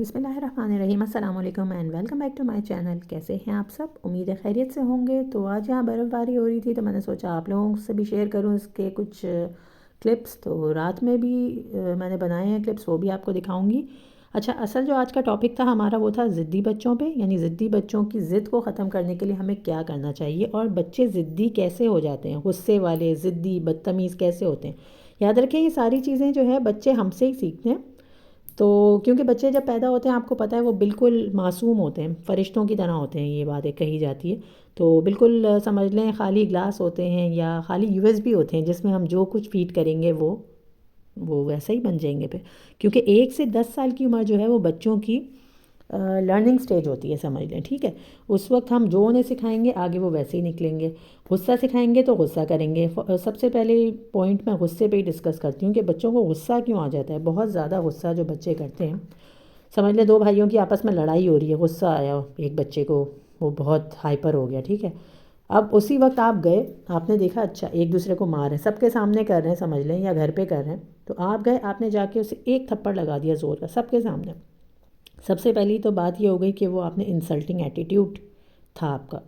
बिस्मिल्लाहिर्रहमानिर्रहीम। अस्सलाम वालेकुम and welcome back to my channel. कैसे हैं आप सब? उम्मीद है खैरियत से होंगे। तो आज यहाँ बर्फ़बारी हो रही थी तो मैंने सोचा आप लोगों से भी शेयर करूँ इसके कुछ क्लिप्स। तो रात में भी मैंने बनाए हैं क्लिप्स, वो भी आपको दिखाऊंगी। अच्छा, असल जो आज का टॉपिक था हमारा वो था ज़िद्दी बच्चों पे, यानी ज़िद्दी बच्चों की ज़िद को ख़त्म करने के लिए हमें क्या करना चाहिए और बच्चे ज़िद्दी कैसे हो जाते हैं, गुस्से वाले, ज़िद्दी, बदतमीज़ कैसे होते हैं। याद रखें ये सारी चीज़ें जो है बच्चे हमसे ही सीखते हैं। तो क्योंकि बच्चे जब पैदा होते हैं आपको पता है वो बिल्कुल मासूम होते हैं, फ़रिश्तों की तरह होते हैं, ये बात एक कही जाती है। तो बिल्कुल समझ लें खाली ग्लास होते हैं या खाली यूएसबी होते हैं जिसमें हम जो कुछ फीड करेंगे वो वैसा ही बन जाएंगे फिर। क्योंकि 1 से 10 साल की उम्र जो है वो बच्चों की लर्निंग स्टेज होती है, समझ लें, ठीक है। उस वक्त हम जो उन्हें सिखाएंगे आगे वो वैसे ही निकलेंगे। गुस्सा सिखाएंगे तो गुस्सा करेंगे। सबसे पहले पॉइंट मैं गुस्से पे ही डिस्कस करती हूँ कि बच्चों को गुस्सा क्यों आ जाता है। बहुत ज़्यादा गुस्सा जो बच्चे करते हैं, समझ लें 2 भाइयों की आपस में लड़ाई हो रही है, गुस्सा आया एक बच्चे को, वो बहुत हाइपर हो गया, ठीक है। अब उसी वक्त आप गए, आपने देखा अच्छा एक दूसरे को मार रहे हैं, सबके सामने कर रहे हैं, समझ लें, या घर पे कर रहे हैं, तो आप गए, आपने जाके उसे एक थप्पड़ लगा दिया ज़ोर का सबके सामने। सबसे पहली तो बात ये हो गई कि वो आपने इंसल्टिंग एटीट्यूड था आपका,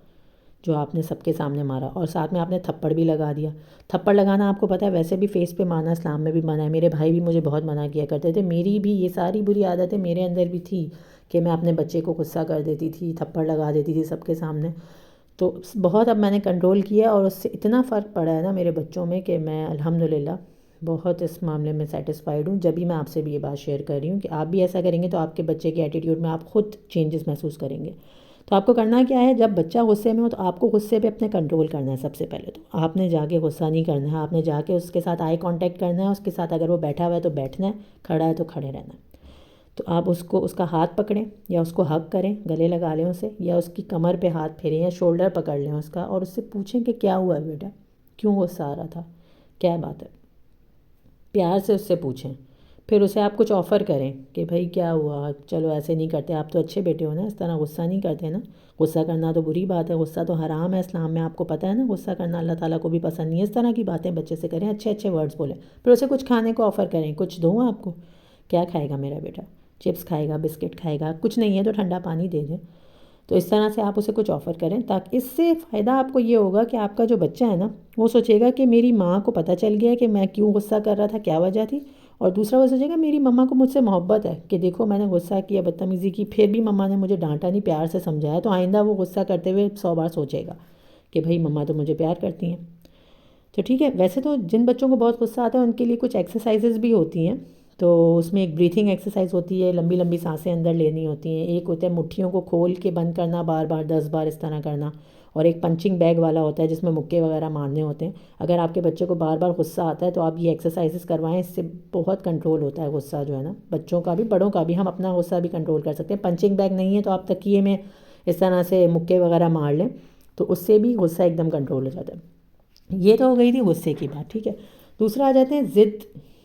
जो आपने सबके सामने मारा, और साथ में आपने थप्पड़ भी लगा दिया। थप्पड़ लगाना आपको पता है वैसे भी फेस पे मारना इस्लाम में भी मना है। मेरे भाई भी मुझे बहुत मना किया करते थे, मेरी भी ये सारी बुरी आदतें मेरे अंदर भी थी कि मैं अपने बच्चे को गुस्सा कर देती थी, थप्पड़ लगा देती थी सबके सामने। तो बहुत अब मैंने कंट्रोल किया और उससे इतना फ़र्क पड़ा है ना मेरे बच्चों में कि मैं अल्हम्दुलिल्लाह बहुत इस मामले में सेटिस्फाइड हूँ। जब भी मैं आपसे भी ये बात शेयर कर रही हूँ कि आप भी ऐसा करेंगे तो आपके बच्चे के एटीट्यूड में आप खुद चेंजेस महसूस करेंगे। तो आपको करना क्या है, जब बच्चा गुस्से में हो तो आपको गुस्से पे अपने कंट्रोल करना है। सबसे पहले तो आपने जाके गुस्सा नहीं करना है, आपने जाके उसके साथ आई कांटेक्ट करना है, उसके साथ अगर वो बैठा हुआ है तो बैठना है, खड़ा है तो खड़े रहना है। तो आप उसको उसका हाथ पकड़ें या उसको हग करें, गले लगा लें उसे, या उसकी कमर पे हाथ फेरें या शोल्डर पकड़ लें उसका और उससे पूछें कि क्या हुआ है बेटा, क्यों गुस्सा आ रहा था, क्या बात है। प्यार से उससे पूछें। फिर उसे आप कुछ ऑफ़र करें कि भाई क्या हुआ, चलो ऐसे नहीं करते, आप तो अच्छे बेटे हो ना, इस तरह गुस्सा नहीं करते ना। गुस्सा करना तो बुरी बात है, गुस्सा तो हराम है इस्लाम में, आपको पता है ना। गुस्सा करना अल्लाह ताला को भी पसंद नहीं है। इस तरह की बातें बच्चे से करें, अच्छे अच्छे वर्ड्स बोलें। फिर उसे कुछ खाने को ऑफ़र करें, कुछ दूँ आपको, क्या खाएगा मेरा बेटा, चिप्स खाएगा, बिस्किट खाएगा, कुछ नहीं है तो ठंडा पानी दे दें। तो इस तरह से आप उसे कुछ ऑफ़र करें, ताकि इससे फ़ायदा आपको ये होगा कि आपका जो बच्चा है ना वो सोचेगा कि मेरी माँ को पता चल गया कि मैं क्यों गुस्सा कर रहा था, क्या वजह थी। और दूसरा वो सोचेगा मेरी मम्मा को मुझसे मोहब्बत है, कि देखो मैंने गुस्सा किया, बदतमीज़ी की, फिर भी मम्मा ने मुझे डांटा नहीं, प्यार से समझाया। तो आइंदा वो गुस्सा करते हुए 100 बार सोचेगा कि भाई मम्मा तो मुझे प्यार करती हैं। तो ठीक है, वैसे तो जिन बच्चों को बहुत गुस्सा आता है उनके लिए कुछ एक्सरसाइजेज़ भी होती हैं। तो उसमें एक ब्रीथिंग एक्सरसाइज होती है, लंबी लंबी सांसें अंदर लेनी होती हैं। एक होता है मुट्ठियों को खोल के बंद करना, बार बार 10 बार इस तरह करना। और एक पंचिंग बैग वाला होता है जिसमें मुक्के वगैरह मारने होते हैं। अगर आपके बच्चे को बार बार गुस्सा आता है तो आप ये एक्सरसाइजेस करवाएं, इससे बहुत कंट्रोल होता है गुस्सा जो है ना, बच्चों का भी बड़ों का भी। हम अपना गुस्सा भी कंट्रोल कर सकते हैं। पंचिंग बैग नहीं है तो आप तकिए में इस तरह से मुक्के वगैरह मार लें, तो उससे भी गुस्सा एकदम कंट्रोल हो जाता है। ये तो हो गई थी गुस्से की बात, ठीक है। दूसरा आ जाते हैं ज़िद।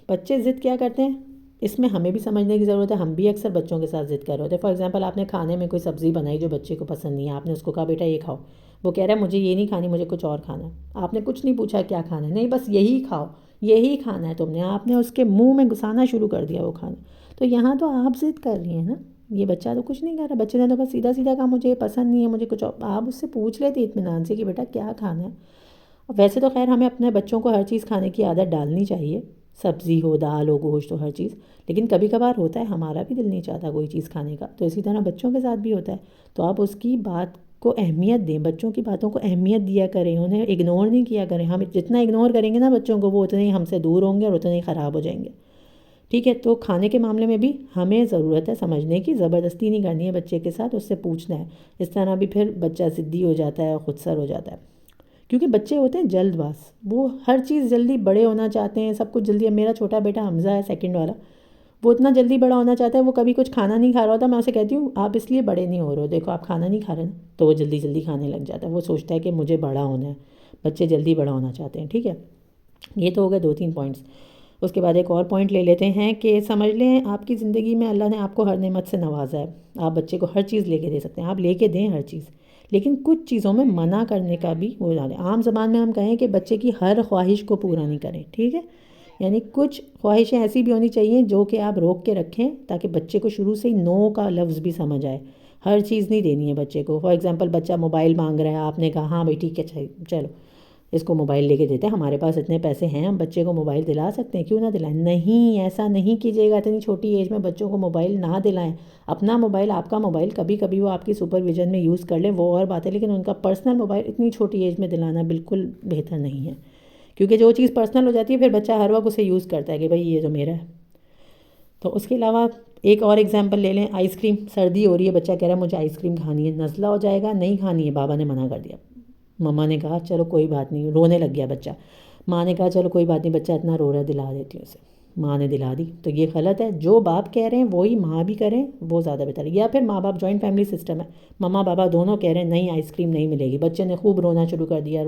बच्चे ज़िद क्या करते हैं, इसमें हमें भी समझने की ज़रूरत है। हम भी अक्सर बच्चों के साथ ज़िद कर रहे होते हैं। फॉर एग्जांपल आपने खाने में कोई सब्ज़ी बनाई जो बच्चे को पसंद नहीं है, आपने उसको कहा बेटा ये खाओ, वो कह रहा है मुझे ये नहीं खानी, मुझे कुछ और खाना है। आपने कुछ नहीं पूछा क्या खाना है, नहीं बस यही खाओ, यही खाना है तुमने, आपने उसके मुंह में घुसाना शुरू कर दिया वो खाना। तो यहाँ तो आप ज़िद कर रही हैं ना, ये बच्चा तो कुछ नहीं कर रहा, बच्चे ने तो बस सीधा सीधा कहा मुझे ये पसंद नहीं है, मुझे कुछ और। आप उससे पूछ लेते इत्मीनान से कि बेटा क्या खाना है। वैसे तो खैर हमें अपने बच्चों को हर चीज़ खाने की आदत डालनी चाहिए, सब्ज़ी हो, दाल हो, गोश्त हो, हर चीज़। लेकिन कभी कभार होता है हमारा भी दिल नहीं चाहता कोई चीज़ खाने का, तो इसी तरह बच्चों के साथ भी होता है। तो आप उसकी बात को अहमियत दें, बच्चों की बातों को अहमियत दिया करें, उन्हें इग्नोर नहीं किया करें। हम जितना इग्नोर करेंगे ना बच्चों को, वो उतने ही हमसे दूर होंगे और उतने ही ख़राब हो जाएंगे, ठीक है। तो खाने के मामले में भी हमें ज़रूरत है समझने की, ज़बरदस्ती नहीं करनी है बच्चे के साथ, उससे पूछना है। इस तरह भी फिर बच्चा ज़िद्दी हो जाता है, खुदसर हो जाता है। क्योंकि बच्चे होते हैं जल्दबाज, वो हर चीज़ जल्दी बड़े होना चाहते हैं, सब कुछ जल्दी। अब मेरा छोटा बेटा हमज़ा है, सेकंड वाला, वो इतना जल्दी बड़ा होना चाहता है। वो कभी कुछ खाना नहीं खा रहा होता, मैं उसे कहती हूँ आप इसलिए बड़े नहीं हो रहे हो, देखो आप खाना नहीं खा रहे ना, तो वो जल्दी जल्दी खाने लग जाता है। वो सोचता है कि मुझे बड़ा होना है। बच्चे जल्दी बड़ा होना चाहते हैं, ठीक है। ये तो हो गए 2-3 पॉइंट्स। उसके बाद एक और पॉइंट ले लेते हैं कि समझ लें आपकी ज़िंदगी में अल्लाह ने आपको हर नेमत से नवाजा है। आप बच्चे को हर चीज़ लेके दे सकते हैं, आप लेके दें हर चीज़, लेकिन कुछ चीज़ों में मना करने का भी वो डालें। आम ज़बान में हम कहें कि बच्चे की हर ख्वाहिश को पूरा नहीं करें, ठीक है। یعنی کچھ خواہشیں ایسی بھی ہونی چاہیے جو کہ آپ روک کے رکھیں تاکہ بچے کو شروع سے ہی نو کا لفظ بھی سمجھ آئے. ہر چیز نہیں دینی ہے بچے کو. فار ایگزامپل بچہ موبائل مانگ رہا ہے, آپ نے کہا ہاں بھائی ٹھیک ہے چلو اس کو موبائل لے کے دیتے ہیں, ہمارے پاس اتنے پیسے ہیں, ہم بچے کو موبائل دلا سکتے ہیں, کیوں نہ دلائیں. نہیں, ایسا نہیں کیجیے گا. اتنی چھوٹی ایج میں بچوں کو موبائل نہ دلائیں. اپنا موبائل, آپ کا موبائل کبھی کبھی وہ آپ کی سپرویژن میں یوز کر لیں, وہ اور بات ہے, لیکن ان کا پرسنل موبائل اتنی چھوٹی ایج میں دلانا بالکل بہتر نہیں ہے, کیونکہ جو چیز پرسنل ہو جاتی ہے پھر بچہ ہر وقت اسے یوز کرتا ہے کہ بھائی یہ جو میرا ہے. تو اس کے علاوہ ایک اور ایگزامپل لے لیں, آئس کریم. سردی ہو رہی ہے, بچہ کہہ رہا ہے مجھے آئس کریم کھانی ہے, نزلہ ہو جائے گا, نہیں کھانی ہے, بابا نے منع کر دیا, مما نے کہا چلو کوئی بات نہیں, رونے لگ گیا بچہ, ماں نے کہا چلو کوئی بات نہیں بچہ اتنا رو رہا ہے دلا دیتی ہوں اسے, ماں نے دلا دی. تو یہ غلط ہے. جو باپ کہہ رہے ہیں وہی ماں بھی کریں, وہ زیادہ بہتر ہے. یا پھر ماں باپ جوائنٹ فیملی سسٹم ہے, مما بابا دونوں کہہ رہے ہیں نہیں آئس کریم نہیں ملے گی, بچے نے خوب رونا شروع کر دیا,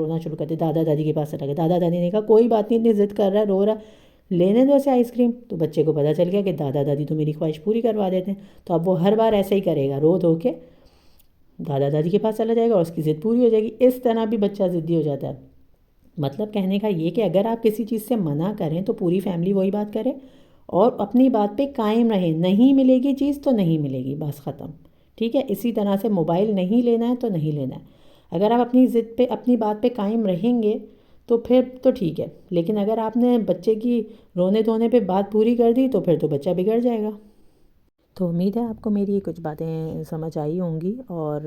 دادا دادی کے پاس چلا گیا, دادا دادی نے کہا کوئی بات نہیں, اتنی ضد کر رہا ہے, رو رہا ہے, لینے دو اسے آئس کریم. تو بچے کو پتہ چل گیا کہ دادا دادی تو میری خواہش پوری کروا دیتے ہیں, تو اب وہ ہر بار ایسا ہی کرے گا, رو دھو کے دادا دادی کے پاس چلا جائے گا اور اس کی ضد پوری ہو جائے گی. اس طرح بھی بچہ ضدی ہو جاتا ہے. مطلب کہنے کا یہ کہ اگر آپ کسی چیز سے منع کریں تو پوری فیملی وہی بات کرے اور اپنی بات پہ قائم رہیں. نہیں ملے گی چیز تو نہیں ملے گی, بس ختم, ٹھیک ہے. اسی طرح سے موبائل نہیں لینا ہے تو نہیں لینا ہے. اگر آپ اپنی ضد پہ اپنی بات پہ قائم رہیں گے تو پھر تو ٹھیک ہے, لیکن اگر آپ نے بچے کی رونے دھونے پہ بات پوری کر دی تو پھر تو بچہ بگڑ جائے گا. تو امید ہے آپ کو میری یہ کچھ باتیں سمجھ آئی ہوں گی. اور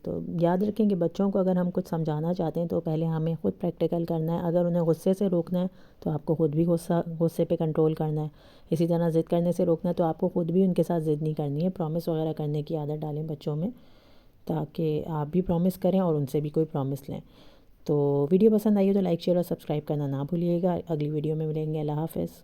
تو یاد رکھیں کہ بچوں کو اگر ہم کچھ سمجھانا چاہتے ہیں تو پہلے ہمیں خود پریکٹیکل کرنا ہے. اگر انہیں غصے سے روکنا ہے تو آپ کو خود بھی غصے پہ کنٹرول کرنا ہے. اسی طرح ضد کرنے سے روکنا ہے تو آپ کو خود بھی ان کے ساتھ ضد نہیں کرنی ہے. پرومس وغیرہ کرنے کی عادت ڈالیں بچوں میں تاکہ آپ بھی پرومس کریں اور ان سے بھی کوئی پرومس لیں. تو ویڈیو پسند آئی ہے تو لائک شیئر اور سبسکرائب کرنا نہ بھولیے گا. اگلی ویڈیو میں ملیں گے. اللہ حافظ.